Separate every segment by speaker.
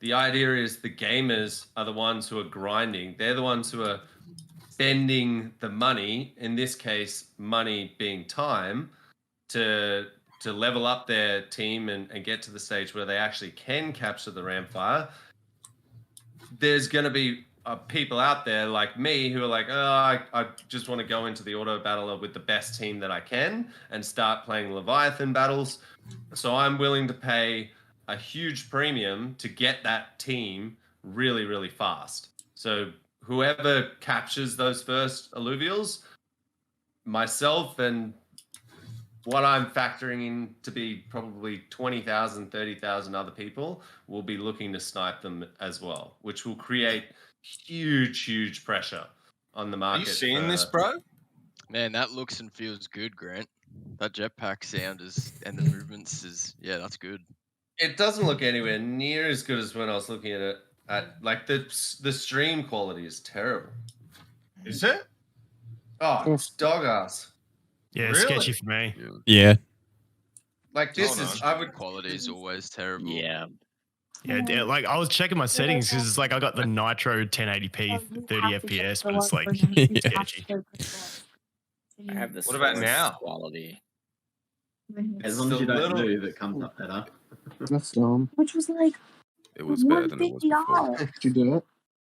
Speaker 1: The idea is the gamers are the ones who are grinding. They're the ones who are spending the money, in this case, money being time, to level up their team and get to the stage where they actually can capture the Ramfire. There's going to be people out there like me who are like, oh, I just want to go into the auto battler with the best team that I can and start playing Leviathan battles. So I'm willing to pay a huge premium to get that team really, really fast. So whoever captures those first alluvials, myself and what I'm factoring in to be probably 20,000, 30,000 other people will be looking to snipe them as well, which will create huge pressure on the
Speaker 2: Are
Speaker 1: market.
Speaker 2: you seeing this, bro?
Speaker 3: Man, that looks and feels good, Grant. That jetpack sound and the movements is, yeah, that's good.
Speaker 1: It doesn't look anywhere near as good as when I was looking at it. Like the stream quality is terrible.
Speaker 2: Is it?
Speaker 1: Oh, it's dog ass.
Speaker 4: Yeah,
Speaker 1: Really?
Speaker 4: sketchy for me.
Speaker 5: Yeah.
Speaker 1: Like this is, I would.
Speaker 3: Quality is always terrible.
Speaker 5: Yeah.
Speaker 4: Yeah, like I was checking my settings because it's like I got the Nitro 1080p 30 FPS, but it's like sketchy.
Speaker 5: I have this.
Speaker 2: What about now?
Speaker 5: Quality.
Speaker 6: As long as you don't move, it comes up better.
Speaker 7: That's dumb.
Speaker 8: Which was like
Speaker 9: It was better than it was before.
Speaker 8: $150.
Speaker 7: Did you do it?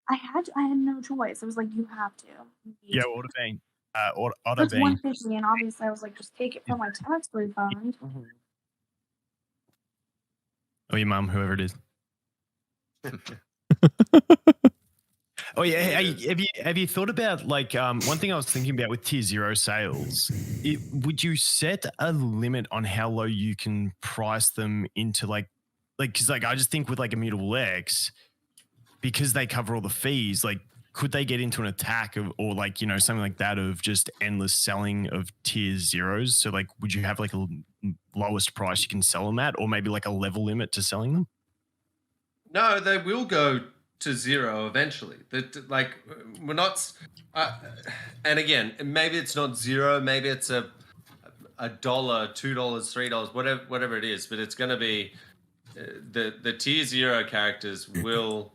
Speaker 8: I had no choice. It was like, you have to.
Speaker 4: Yeah, auto bang. Auto
Speaker 8: It's
Speaker 4: bang.
Speaker 8: $150, and obviously I was like, just take it from my tax refund.
Speaker 4: Or your mum, whoever it is. Oh yeah, hey, have you thought about like one thing I was thinking about with tier 0 sales? Would you set a limit on how low you can price them into like because like I just think with like Immutable X, because they cover all the fees, like could they get into an attack or like something like that of just endless selling of tier 0s? So like would you have like a lowest price you can sell them at, or maybe like a level limit to selling them?
Speaker 1: No, they will go to 0 eventually. Like we're not, and again, maybe it's not 0. Maybe it's $1, $2, $3, whatever it is. But it's going to be the tier 0 characters will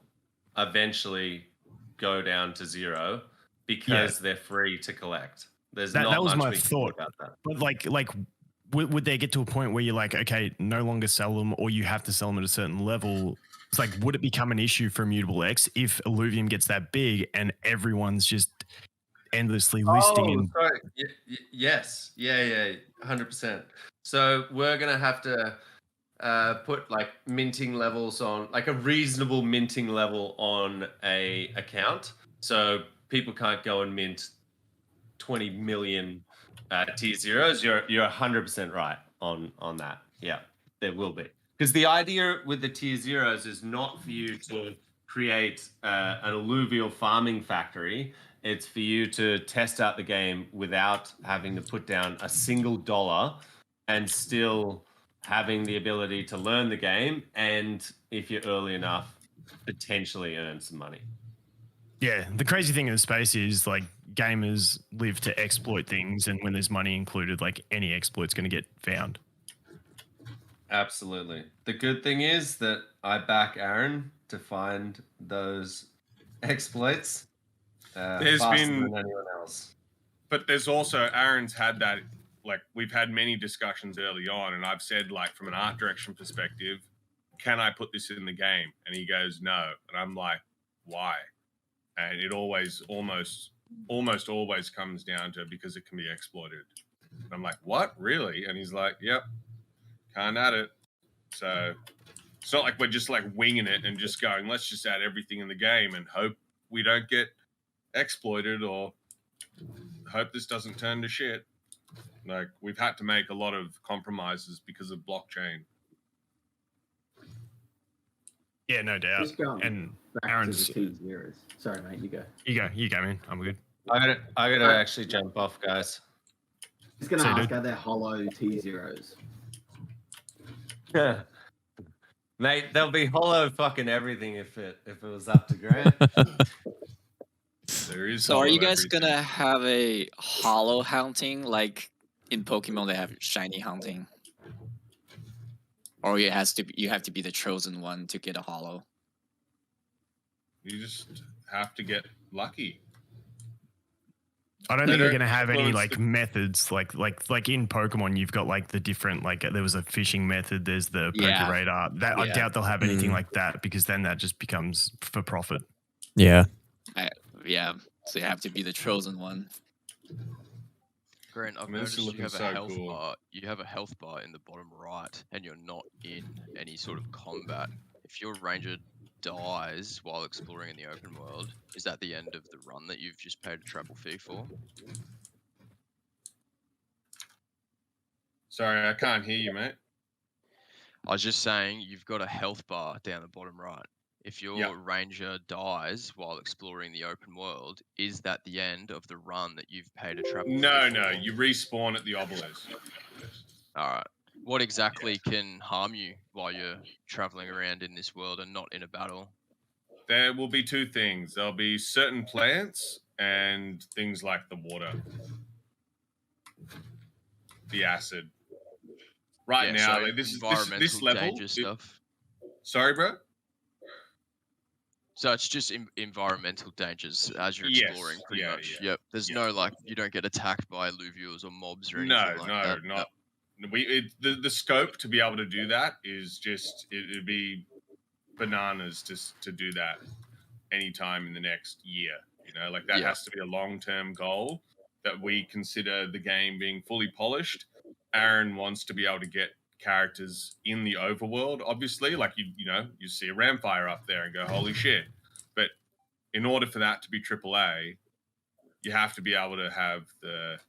Speaker 1: eventually go down to 0 because they're free to collect. There's
Speaker 4: that was
Speaker 1: much
Speaker 4: my
Speaker 1: we can do
Speaker 4: thought.
Speaker 1: about that.
Speaker 4: But like would they get to a point where you're like, okay, no longer sell them, or you have to sell them at a certain level? It's like, would it become an issue for Immutable X if Illuvium gets that big and everyone's just endlessly listing?
Speaker 1: Oh, sorry. Yes. Yeah. 100%. So we're going to have to put like minting levels on, like a reasonable minting level on a account. So people can't go and mint 20 million tier 0s. You're 100% right on that. Yeah, there will be. Because the idea with the tier 0s is not for you to create an alluvial farming factory. It's for you to test out the game without having to put down a single dollar and still having the ability to learn the game. And if you're early enough, potentially earn some money.
Speaker 4: Yeah, the crazy thing in the space is like gamers live to exploit things, and when there's money included, like any exploit's going to get found.
Speaker 1: Absolutely. The good thing is that I back Aaron to find those exploits
Speaker 2: There's
Speaker 1: faster
Speaker 2: been
Speaker 1: than anyone else.
Speaker 2: But there's also Aaron's had that. Like we've had many discussions early on, and I've said like from an art direction perspective, can I put this in the game? And he goes no, and I'm like, why? And it always almost always comes down to because it can be exploited. And I'm like, what, really? And he's like, yep. Can't add it. So it's not like we're just like winging it and just going, let's just add everything in the game and hope we don't get exploited or hope this doesn't turn to shit. Like we've had to make a lot of compromises because of blockchain.
Speaker 4: Yeah, no doubt.
Speaker 6: Just going
Speaker 4: And
Speaker 6: back
Speaker 4: Aaron's.
Speaker 6: to the T0s. Sorry, mate, you go.
Speaker 4: You go, man. I'm good.
Speaker 1: I gotta actually jump off, guys.
Speaker 6: Just going to
Speaker 4: So,
Speaker 6: ask,
Speaker 4: dude.
Speaker 6: are there hollow T0s?
Speaker 1: Mate, there'll be hollow fucking everything if it was up to Grant.
Speaker 2: There is.
Speaker 5: So are you
Speaker 2: hollow
Speaker 5: guys
Speaker 2: everything.
Speaker 5: gonna have a hollow hunting like in Pokemon they have shiny hunting? Or you have to be the chosen one to get a hollow?
Speaker 2: You just have to get lucky.
Speaker 4: I don't think
Speaker 2: They
Speaker 4: they're
Speaker 2: don't
Speaker 4: going to have any
Speaker 2: influence
Speaker 4: like
Speaker 2: the-
Speaker 4: methods like in Pokemon. You've got like the different there was a fishing method. There's the
Speaker 5: Yeah.
Speaker 4: Pokeradar. That I
Speaker 5: Yeah.
Speaker 4: doubt they'll have anything like that because then that just becomes for profit.
Speaker 7: Yeah.
Speaker 5: Yeah. So you have to be the chosen one.
Speaker 3: Grant, I've
Speaker 2: I mean, this is
Speaker 3: noticed you
Speaker 2: looking
Speaker 3: have a
Speaker 2: so
Speaker 3: health
Speaker 2: cool.
Speaker 3: bar. You have a health bar in the bottom right, and you're not in any sort of combat. If your ranger dies while exploring in the open world, is that the end of the run that you've just paid a travel fee for?
Speaker 2: Sorry, I can't hear you, mate.
Speaker 3: I was just saying you've got a health bar down the bottom right. If your
Speaker 2: Yep.
Speaker 3: ranger dies while exploring the open world, is that the end of the run that you've paid a travel fee
Speaker 2: No,
Speaker 3: for?
Speaker 2: no, you respawn at the obelisk.
Speaker 3: All right. What exactly can harm you while you're traveling around in this world and not in a battle?
Speaker 2: There will be two things. There'll be certain plants and things like the water, the acid. Right
Speaker 3: Yeah,
Speaker 2: now,
Speaker 3: so
Speaker 2: like, this
Speaker 3: environmental
Speaker 2: level.
Speaker 3: danger stuff.
Speaker 2: Sorry, bro.
Speaker 3: So it's just environmental dangers as you're
Speaker 2: Yes,
Speaker 3: exploring, pretty
Speaker 2: yeah,
Speaker 3: much.
Speaker 2: yeah,
Speaker 3: Yep. There's
Speaker 2: yeah.
Speaker 3: no like you don't get attacked by illuvials or mobs or anything
Speaker 2: No,
Speaker 3: like
Speaker 2: no,
Speaker 3: that.
Speaker 2: not. The scope to be able to do that is just it'd be bananas to do that anytime in the next year. You know, like that
Speaker 3: Yeah.
Speaker 2: has to be a long-term goal that we consider the game being fully polished. Aaron wants to be able to get characters in the overworld, obviously. Like you see a Ramfire up there and go, holy shit. But in order for that to be AAA, you have to be able to have the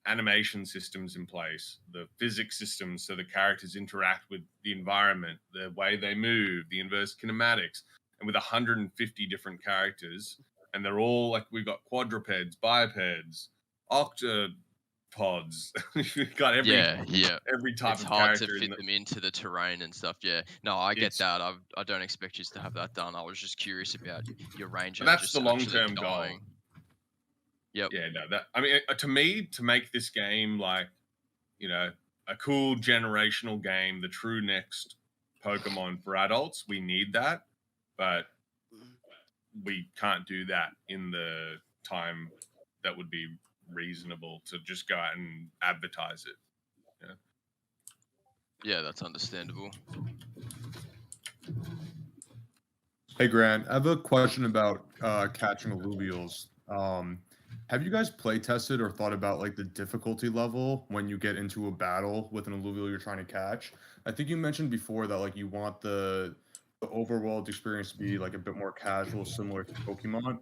Speaker 2: animation systems in place, the physics systems so the characters interact with the environment, the way they move, the inverse kinematics, and with 150 different characters, and they're all like we've got quadrupeds, bipeds, octopods. We've got every type
Speaker 3: It's
Speaker 2: of
Speaker 3: hard
Speaker 2: character.
Speaker 3: to fit them into the terrain and stuff. Yeah. No, I get that. I don't expect you to have that done. I was just curious about your ranger.
Speaker 2: That's
Speaker 3: just
Speaker 2: the
Speaker 3: actually
Speaker 2: long-term goal.
Speaker 3: dying. Yep.
Speaker 2: Yeah, no, I mean, to me, to make this game like, a cool generational game, the true next Pokemon for adults, we need that, but we can't do that in the time that would be reasonable to just go out and advertise it.
Speaker 3: Yeah, that's understandable.
Speaker 10: Hey Grant, I have a question about catching alluvials. Have you guys play tested or thought about like the difficulty level when you get into a battle with an alluvial you're trying to catch? I think you mentioned before that like you want the overworld experience to be like a bit more casual, similar to Pokemon.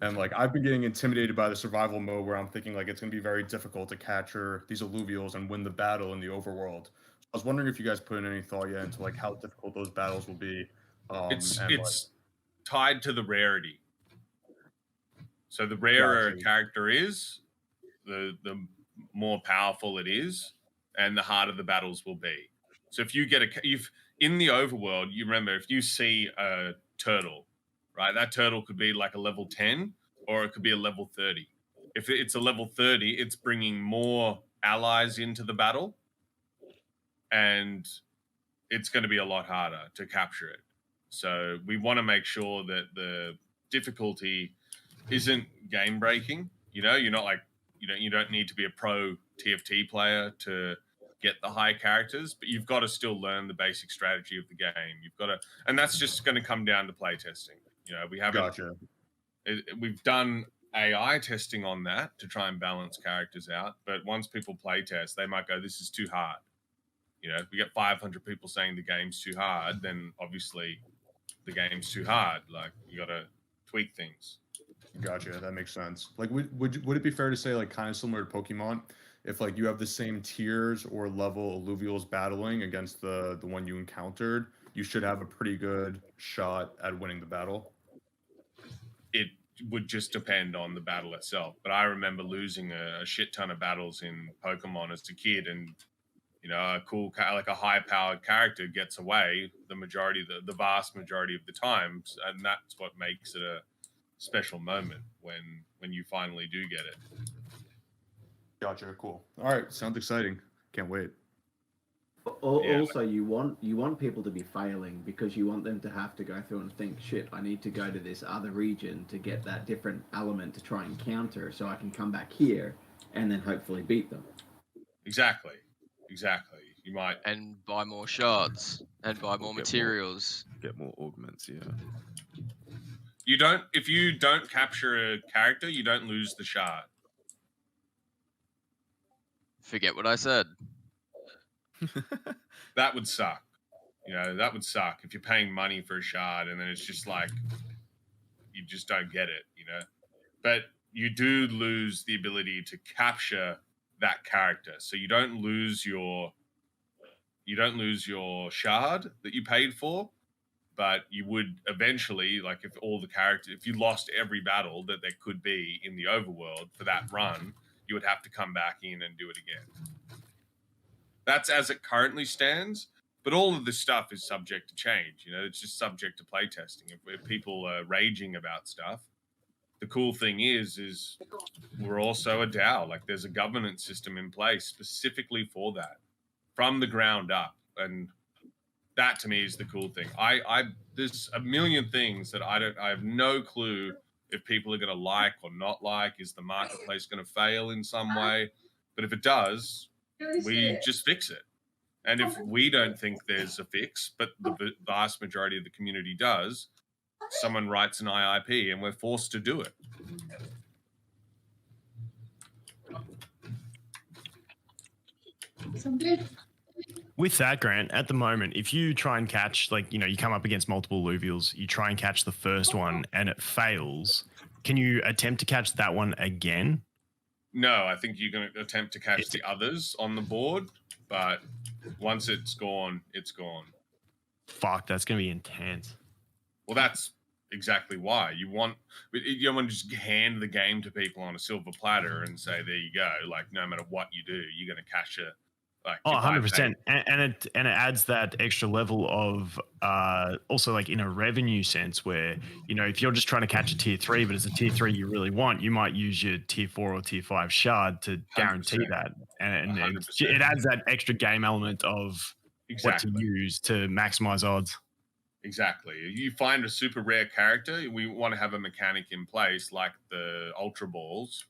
Speaker 10: And like I've been getting intimidated by the survival mode where I'm thinking like it's gonna be very difficult to capture these alluvials and win the battle in the overworld. I was wondering if you guys put in any thought yet into like how difficult those battles will be.
Speaker 2: It's tied to the rarity. So the rarer a character is, the more powerful it is, and the harder the battles will be. So if you get in the overworld, you remember if you see a turtle, right? That turtle could be like a level 10 or it could be a level 30. If it's a level 30, it's bringing more allies into the battle, and it's going to be a lot harder to capture it. So we want to make sure that the difficulty isn't game breaking. You're not like you don't need to be a pro TFT player to get the high characters, but you've got to still learn the basic strategy of the game. You've got to, and that's just going to come down to play testing. We haven't. We've done AI testing on that to try and balance characters out, but once people play test, they might go, "This is too hard." If we get 500 people saying the game's too hard, then obviously the game's too hard. Like you got to tweak things.
Speaker 10: Gotcha, that makes sense. Like, would it be fair to say, like, kind of similar to Pokemon, if like you have the same tiers or level alluvials battling against the one you encountered, you should have a pretty good shot at winning the battle?
Speaker 2: It would just depend on the battle itself. But I remember losing a shit ton of battles in Pokemon as a kid, and a cool like a high-powered character gets away the vast majority of the times, and that's what makes it a special moment when you finally do get it.
Speaker 10: Gotcha, cool. All right, sounds exciting. Can't wait.
Speaker 6: Also, you want people to be failing because you want them to have to go through and think, shit, I need to go to this other region to get that different element to try and counter, so I can come back here and then hopefully beat them.
Speaker 2: Exactly. You might
Speaker 3: And buy more shards and buy more materials.
Speaker 9: Get more augments, yeah.
Speaker 2: You don't. If you don't capture a character, you don't lose the shard.
Speaker 3: Forget what I said.
Speaker 2: That would suck. You know, that would suck if you're paying money for a shard and then it's just like you just don't get it. You know, but you do lose the ability to capture that character, so you don't lose your shard that you paid for. But you would eventually, like if you lost every battle that there could be in the overworld for that run, you would have to come back in and do it again. That's as it currently stands, but all of this stuff is subject to change. You know, it's just subject to playtesting. If people are raging about stuff, the cool thing is we're also a DAO. Like there's a governance system in place specifically for that, from the ground up, and that to me is the cool thing. There's a million things that I have no clue if people are going to like or not like. Is the marketplace going to fail in some way? But if it does, we just fix it. And if we don't think there's a fix, but the vast majority of the community does, someone writes an IIP and we're forced to do it.
Speaker 4: With that, Grant, at the moment, if you try and catch, like, you come up against multiple alluvials, you try and catch the first one and it fails, can you attempt to catch that one again?
Speaker 2: No, I think you're going to attempt to catch the others on the board, but once it's gone, it's gone.
Speaker 4: Fuck, that's going to be intense.
Speaker 2: Well, that's exactly why. You want to just hand the game to people on a silver platter and say, there you go. Like, no matter what you do, you're going to catch it. Like,
Speaker 4: 100%. And it adds that extra level of also, like, in a revenue sense where, if you're just trying to catch a tier 3, but it's a tier 3 you really want, you might use your tier 4 or tier 5 shard to guarantee
Speaker 2: 100%.
Speaker 4: that. And it adds that extra game element of what to use to maximize odds.
Speaker 2: Exactly. You find a super rare character, we want to have a mechanic in place like the Ultra Balls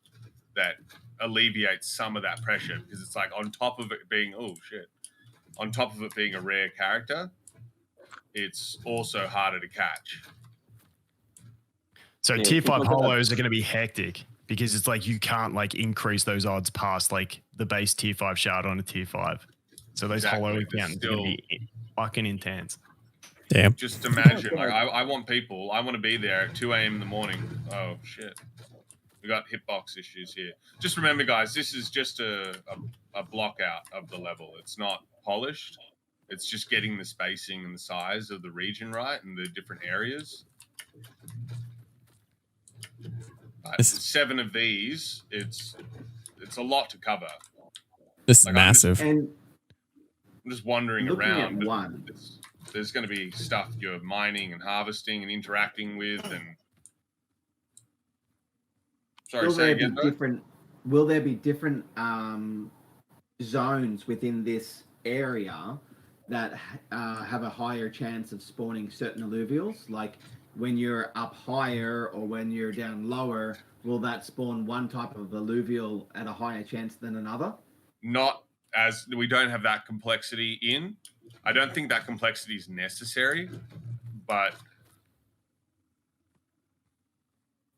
Speaker 2: that alleviates some of that pressure, because it's like on top of it being a rare character, it's also harder to catch.
Speaker 4: So tier 5 holos are going to be hectic because it's like you can't like increase those odds past like the base tier 5 shard on a tier 5. So those holo encounters are going to be fucking intense.
Speaker 7: Damn.
Speaker 2: Just imagine, like I want to be there at 2 a.m. in the morning. Oh shit. We got hitbox issues here. Just remember, guys, this is just a block out of the level. It's not polished. It's just getting the spacing and the size of the region right and the different areas. 7 of these, it's a lot to cover.
Speaker 7: This is massive.
Speaker 2: I'm just wandering around.
Speaker 6: One.
Speaker 2: There's going to be stuff you're mining and harvesting and interacting with, and
Speaker 6: Will there be different zones within this area that have a higher chance of spawning certain alluvials? Like when you're up higher or when you're down lower, will that spawn one type of alluvial at a higher chance than another?
Speaker 2: Not as we don't have that complexity in. I don't think that complexity is necessary, but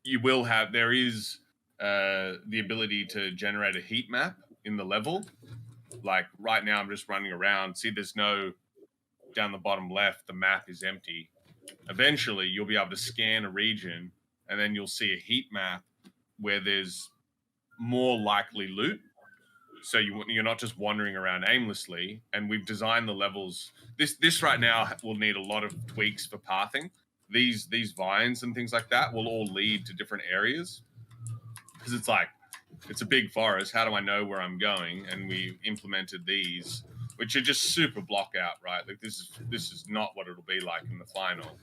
Speaker 2: you will have. There is the ability to generate a heat map in the level. Like right now, I'm just running around. See, there's no down the bottom left. The map is empty. Eventually, you'll be able to scan a region, and then you'll see a heat map where there's more likely loot. So you're not just wandering around aimlessly. And we've designed the levels. This right now will need a lot of tweaks for pathing. These vines and things like that will all lead to different areas. Because it's a big forest. How do I know where I'm going? And we implemented these, which are just super block out, right? Like this is not what it'll be like in the final.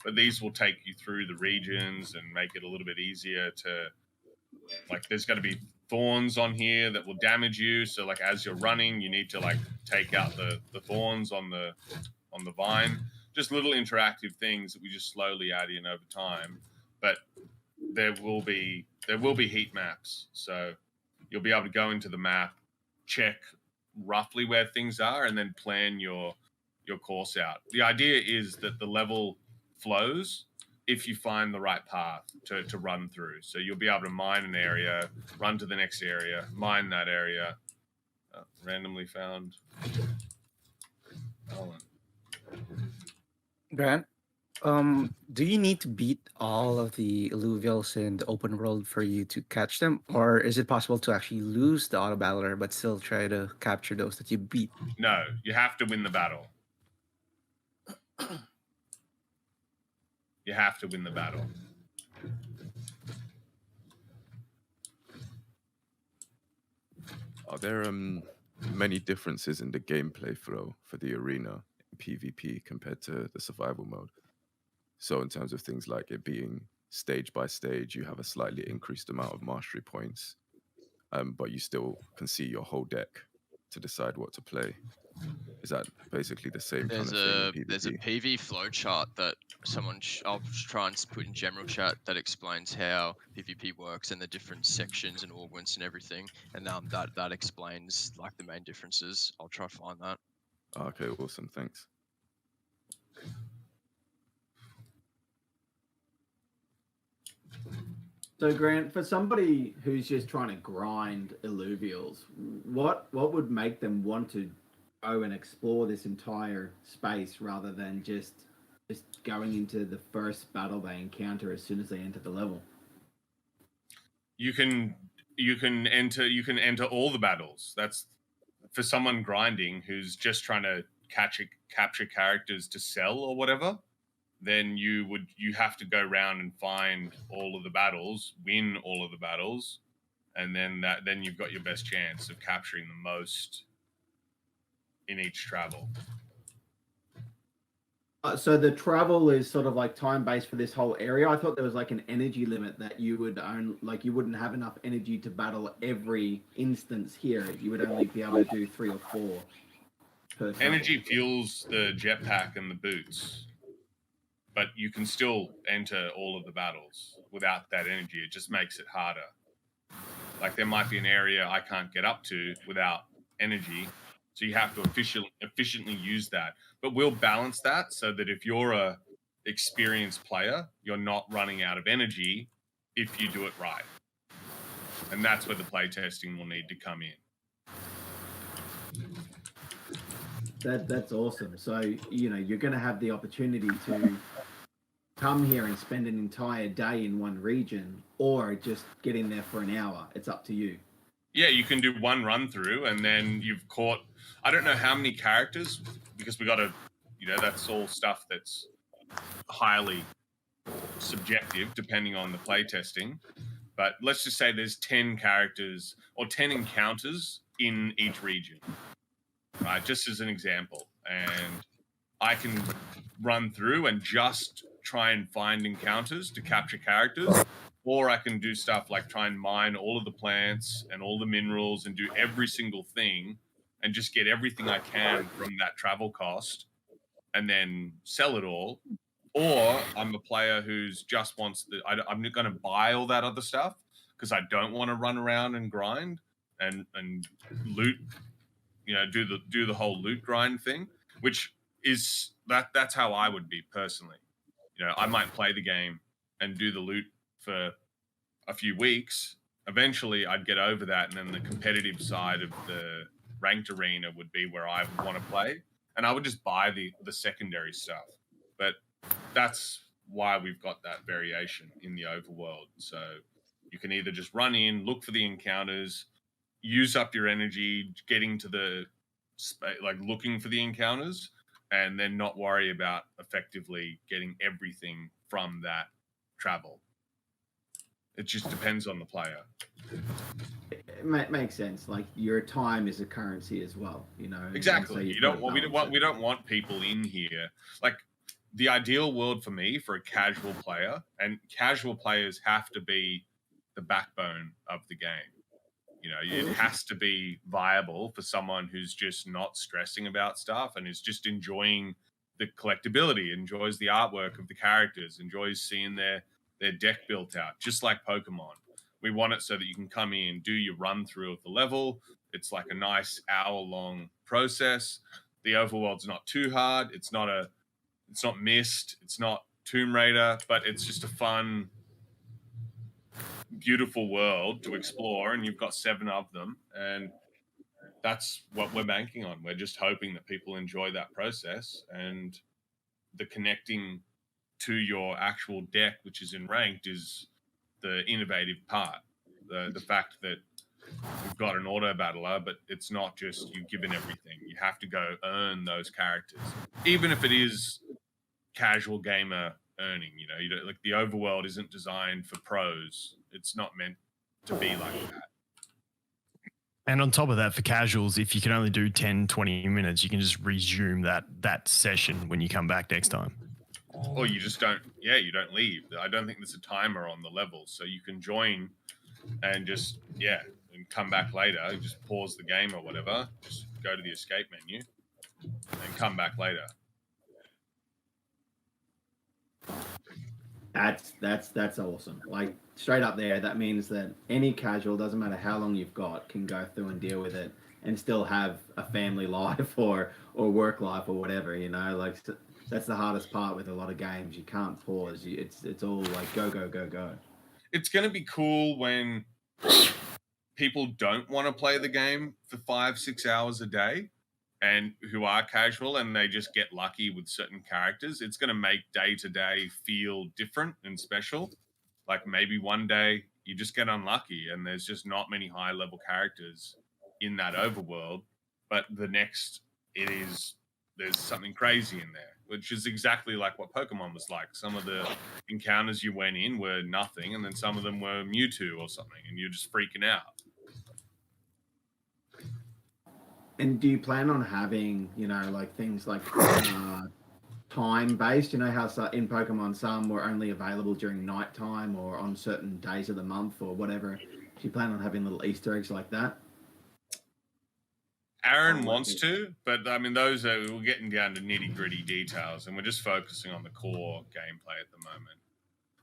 Speaker 2: But these will take you through the regions and make it a little bit easier to, like, there's going to be thorns on here that will damage you. So like as you're running, you need to like take out the thorns on the vine. Just little interactive things that we just slowly add in over time. But there will be heat maps. So you'll be able to go into the map, check roughly where things are, and then plan your course out. The idea is that the level flows if you find the right path to run through. So you'll be able to mine an area, run to the next area, mine that area. Randomly found.
Speaker 11: Grant, do you need to beat all of the alluvials in the open world for you to catch them, or is it possible to actually lose the auto battler but still try to capture those that you beat?
Speaker 2: No, you have to win the battle. You have to win the battle.
Speaker 9: Are there many differences in the gameplay flow for the arena in PvP compared to the survival mode? So in terms of things like it being stage by stage, you have a slightly increased amount of mastery points, but you still can see your whole deck to decide what to play. Is that basically the same kind of thing in PvP?
Speaker 3: There's a PV flowchart that I'll try and put in general chat that explains how PvP works and the different sections and augments and everything, and that explains like the main differences. I'll try to find that.
Speaker 9: Okay, awesome, thanks.
Speaker 6: So Grant, for somebody who's just trying to grind alluvials, what would make them want to go and explore this entire space rather than just going into the first battle they encounter as soon as they enter the level?
Speaker 2: You can enter all the battles. That's for someone grinding who's just trying to capture characters to sell or whatever. Then you have to go around and find all of the battles, win all of the battles, and then you've got your best chance of capturing the most in each travel.
Speaker 6: So the travel is sort of like time-based for this whole area. I thought there was like an energy limit that you would own, like you wouldn't have enough energy to battle every instance here. You would only be able to do 3 or 4 per travel.
Speaker 2: Energy fuels the jetpack and the boots, but you can still enter all of the battles without that energy. It just makes it harder. Like there might be an area I can't get up to without energy, so you have to efficiently use that. But we'll balance that so that if you're a experienced player, you're not running out of energy if you do it right. And that's where the playtesting will need to come in.
Speaker 6: That's awesome. So, you're going to have the opportunity to come here and spend an entire day in one region, or just get in there for an hour. It's up to you.
Speaker 2: Yeah, you can do one run through and then you've caught, I don't know how many characters, because we got to, that's all stuff that's highly subjective depending on the playtesting. But let's just say there's 10 characters or 10 encounters in each region, right? Just as an example. And I can run through and just try and find encounters to capture characters, or I can do stuff like try and mine all of the plants and all the minerals and do every single thing and just get everything I can from that travel cost and then sell it all. Or I'm a player who's just wants I'm not going to buy all that other stuff because I don't want to run around and grind and loot, do the whole loot grind thing, which is that's how I would be personally. I might play the game and do the loot for a few weeks. Eventually I'd get over that, and then the competitive side of the ranked arena would be where I would want to play, and I would just buy the secondary stuff. But that's why we've got that variation in the overworld. So you can either just run in, look for the encounters, use up your energy getting to the looking for the encounters, and then not worry about effectively getting everything from that travel. It just depends on the player.
Speaker 6: It makes sense. Like your time is a currency as well,
Speaker 2: Exactly. We don't want people in here. Like the ideal world for me for a casual player, and casual players have to be the backbone of the game. You know, it has to be viable for someone who's just not stressing about stuff and is just enjoying the collectability, enjoys the artwork of the characters, enjoys seeing their deck built out, just like Pokemon. We want it so that you can come in, do your run through of the level. It's like a nice hour-long process. The overworld's not too hard. It's not Myst. It's not Tomb Raider, but it's just a fun, beautiful world to explore, and you've got 7 of them, and that's what we're banking on. We're just hoping that people enjoy that process, and the connecting to your actual deck, which is in ranked, is the innovative part. The fact that we've got an auto battler, but it's not just you given everything. You have to go earn those characters, even if it is casual gamer earning. You know, you don't, like, the overworld isn't designed for pros. It's not meant to be like that.
Speaker 4: And on top of that, for casuals, if you can only do 10, 20 minutes, you can just resume that session when you come back next time.
Speaker 2: Or you just don't, you don't leave. I don't think there's a timer on the level, so you can join and just, and come back later. You just pause the game or whatever. Just go to the escape menu and come back later.
Speaker 6: That's awesome. Like, straight up there, that means that any casual, doesn't matter how long you've got, can go through and deal with it and still have a family life or work life or whatever, you know. Like, that's the hardest part with a lot of games. You can't pause. It's all like go, go, go, go.
Speaker 2: It's going to be cool when people don't want to play the game for 5-6 hours a day, and who are casual, and they just get lucky with certain characters. It's going to make day-to-day feel different and special. Like, maybe one day you just get unlucky and there's just not many high-level characters in that overworld, but the next there's something crazy in there, which is exactly like what Pokemon was like. Some of the encounters you went in were nothing, and then some of them were Mewtwo or something, and you're just freaking out.
Speaker 6: And do you plan on having, you know, like things like time-based? You know how in Pokemon some were only available during nighttime or on certain days of the month or whatever. Do you plan on having little Easter eggs like that?
Speaker 2: Aaron wants to, but I mean, we're getting down to nitty-gritty details, and we're just focusing on the core gameplay at the moment.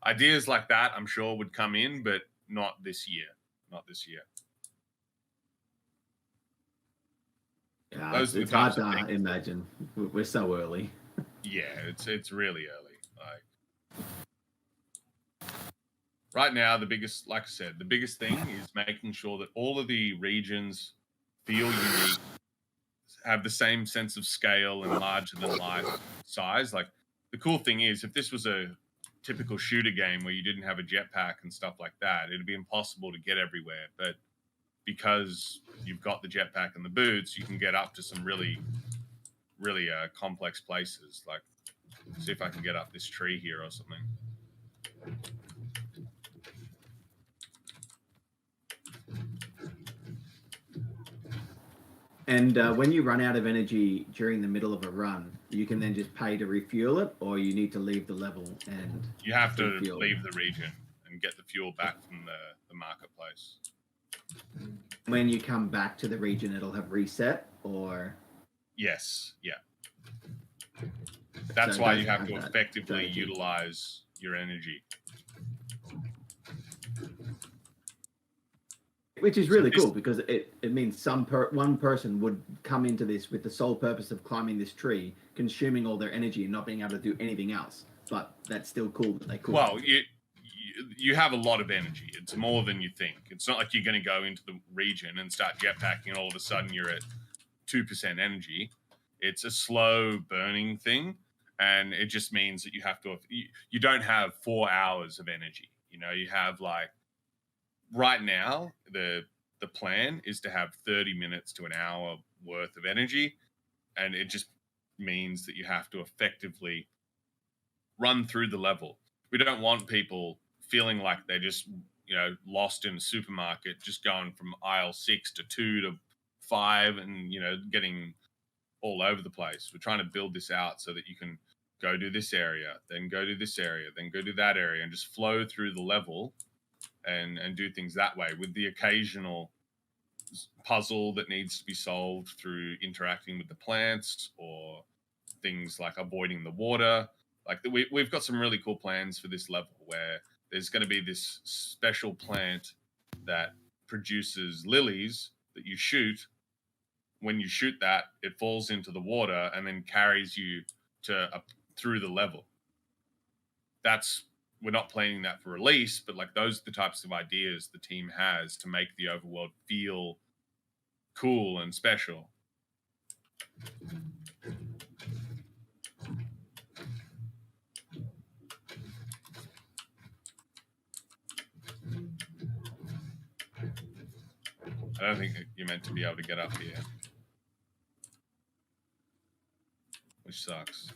Speaker 2: Ideas like that, I'm sure, would come in, but not this year. Not this year.
Speaker 6: Yeah, it's hard to imagine. We're so early.
Speaker 2: Yeah, it's really early. Like, right now, the biggest thing is making sure that all of the regions feel unique, have the same sense of scale and larger than life size. Like, the cool thing is, if this was a typical shooter game where you didn't have a jetpack and stuff like that, it'd be impossible to get everywhere. But because you've got the jetpack and the boots, you can get up to some really, really complex places. Like, see if I can get up this tree here or something.
Speaker 6: And when you run out of energy during the middle of a run, you can then just pay to refuel it, or you need to leave the level and
Speaker 2: you have to
Speaker 6: refuel.
Speaker 2: Leave the region and get the fuel back from the marketplace.
Speaker 6: When you come back to the region, it'll have reset, or?
Speaker 2: Yes, yeah. That's
Speaker 6: So
Speaker 2: why
Speaker 6: it
Speaker 2: you
Speaker 6: doesn't
Speaker 2: have to
Speaker 6: have that
Speaker 2: effectively
Speaker 6: strategy.
Speaker 2: utilize your energy.
Speaker 6: Which is really cool, because it means one person would come into this with the sole purpose of climbing this tree, consuming all their energy and not being able to do anything else. But that's still cool that they could.
Speaker 2: Well, you have a lot of energy. It's more than you think. It's not like you're going to go into the region and start jetpacking and all of a sudden you're at 2% energy. It's a slow burning thing, and it just means that you have to. You don't have 4 hours of energy. You know, you have, like, right now the plan is to have 30 minutes to an hour worth of energy, and it just means that you have to effectively run through the level. We don't want people feeling like they're just, you know, lost in a supermarket, just going from aisle 6 to 2 to 5 and, you know, getting all over the place. We're trying to build this out so that you can go to this area, then go to this area, then go to that area, and just flow through the level and do things that way, with the occasional puzzle that needs to be solved through interacting with the plants, or things like avoiding the water. Like we've got some really cool plans for this level where there's going to be this special plant that produces lilies that you shoot. When you shoot that, it falls into the water and then carries you to through the level. We're not planning that for release, but like those are the types of ideas the team has to make the overworld feel cool and special. I don't think you're meant to be able to get up here, which sucks.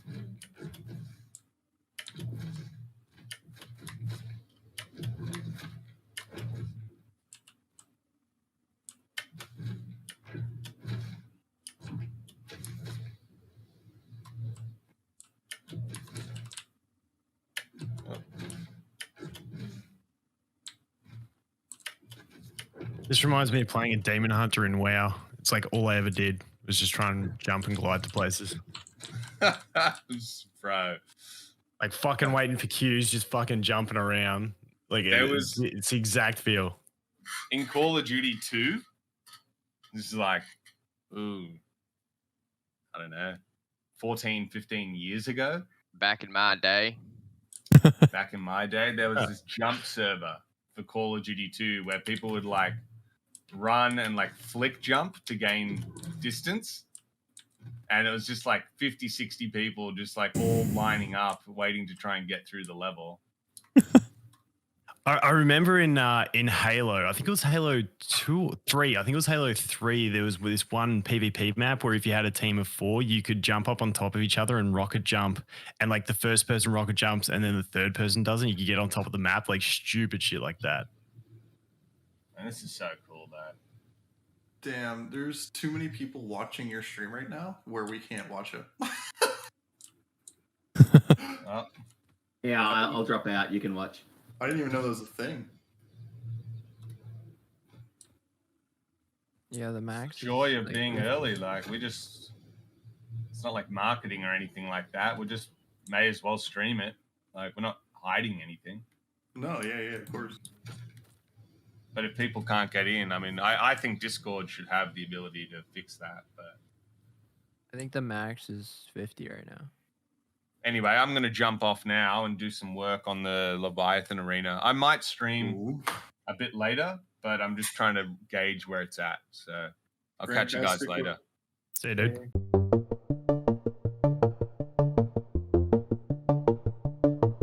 Speaker 4: This reminds me of playing a Demon Hunter in WoW. It's like all I ever did was just try and jump and glide to places.
Speaker 2: Bro.
Speaker 4: Like fucking waiting for queues, just fucking jumping around. Like it's the exact feel.
Speaker 2: In Call of Duty 2, this is like, I don't know, 14, 15 years ago.
Speaker 3: Back in my day.
Speaker 2: Back in my day, there was this jump server for Call of Duty 2 where people would like run and like flick jump to gain distance. And it was just like 50, 60 people just like all lining up waiting to try and get through the level.
Speaker 4: I remember in Halo, I think it was Halo 2 or 3. I think it was Halo 3. There was this one PvP map where if you had a team of 4, you could jump up on top of each other and rocket jump. And like the first person rocket jumps and then the third person doesn't. You could get on top of the map, like stupid shit like that.
Speaker 2: And this is so cool, though.
Speaker 12: Damn, there's too many people watching your stream right now where we can't watch it.
Speaker 2: Oh.
Speaker 6: Yeah, I'll drop out. You can watch.
Speaker 12: I didn't even know that was a thing.
Speaker 13: Yeah, the max.
Speaker 2: Joy of being early. Like, it's not like marketing or anything like that. We just may as well stream it. Like, we're not hiding anything.
Speaker 12: No, yeah, of course.
Speaker 2: But if people can't get in, I mean, I think Discord should have the ability to fix that. But
Speaker 13: I think the max is 50 right now.
Speaker 2: anyway, I'm going to jump off now and do some work on the Leviathan arena. I might stream a bit later, but I'm just trying to gauge where it's at. So I'll catch you guys later.
Speaker 4: See you, dude.